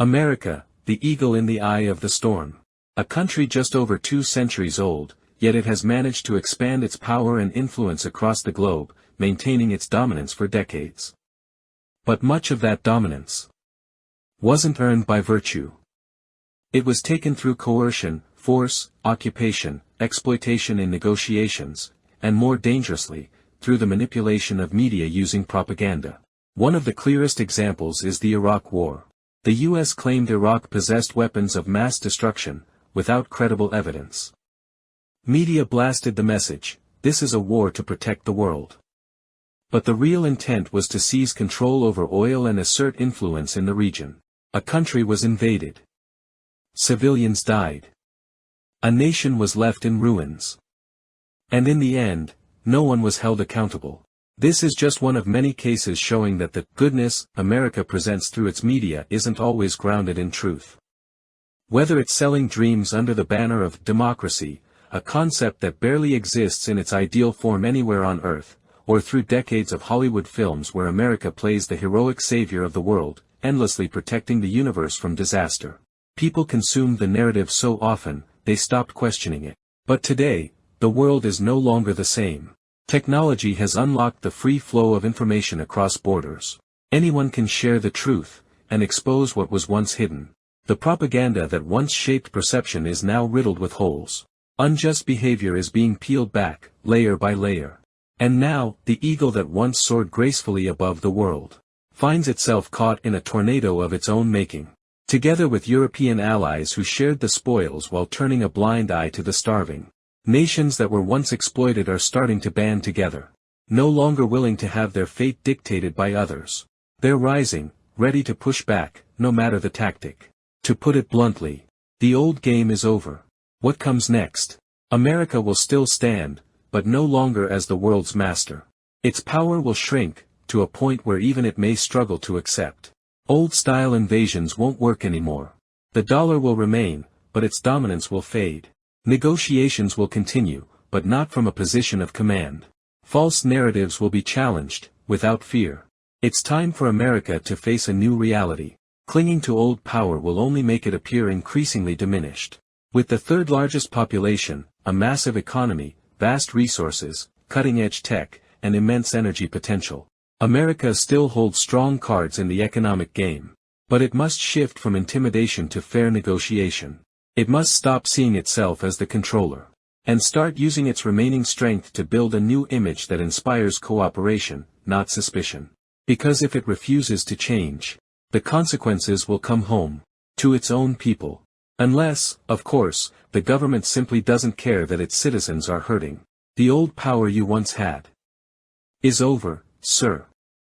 America, the eagle in the eye of the storm. A country just over 2 centuries old, yet it has managed to expand its power and influence across the globe, maintaining its dominance for decades. But much of that dominance wasn't earned by virtue. It was taken through coercion, force, occupation, exploitation in negotiations, and more dangerously, through the manipulation of media using propaganda. One of the clearest examples is the Iraq War. The U.S. claimed Iraq possessed weapons of mass destruction, without credible evidence. Media blasted the message, "This is a war to protect the world." But the real intent was to seize control over oil and assert influence in the region. A country was invaded. Civilians died. A nation was left in ruins. And in the end, no one was held accountable. This is just one of many cases showing that the goodness America presents through its media isn't always grounded in truth. Whether it's selling dreams under the banner of democracy, a concept that barely exists in its ideal form anywhere on Earth, or through decades of Hollywood films where America plays the heroic savior of the world, endlessly protecting the universe from disaster. People consumed the narrative so often, they stopped questioning it. But today, the world is no longer the same. Technology has unlocked the free flow of information across borders. Anyone can share the truth, and expose what was once hidden. The propaganda that once shaped perception is now riddled with holes. Unjust behavior is being peeled back, layer by layer. And now, the eagle that once soared gracefully above the world finds itself caught in a tornado of its own making. Together with European allies who shared the spoils while turning a blind eye to the starving, nations that were once exploited are starting to band together. No longer willing to have their fate dictated by others. They're rising, ready to push back, no matter the tactic. To put it bluntly, the old game is over. What comes next? America will still stand, but no longer as the world's master. Its power will shrink, to a point where even it may struggle to accept. Old-style invasions won't work anymore. The dollar will remain, but its dominance will fade. Negotiations will continue, but not from a position of command. False narratives will be challenged, without fear. It's time for America to face a new reality. Clinging to old power will only make it appear increasingly diminished. With the third largest population, a massive economy, vast resources, cutting-edge tech, and immense energy potential, America still holds strong cards in the economic game. But it must shift from intimidation to fair negotiation. It must stop seeing itself as the controller, and start using its remaining strength to build a new image that inspires cooperation, not suspicion. Because if it refuses to change, the consequences will come home, to its own people. Unless, of course, the government simply doesn't care that its citizens are hurting. The old power you once had is over, sir.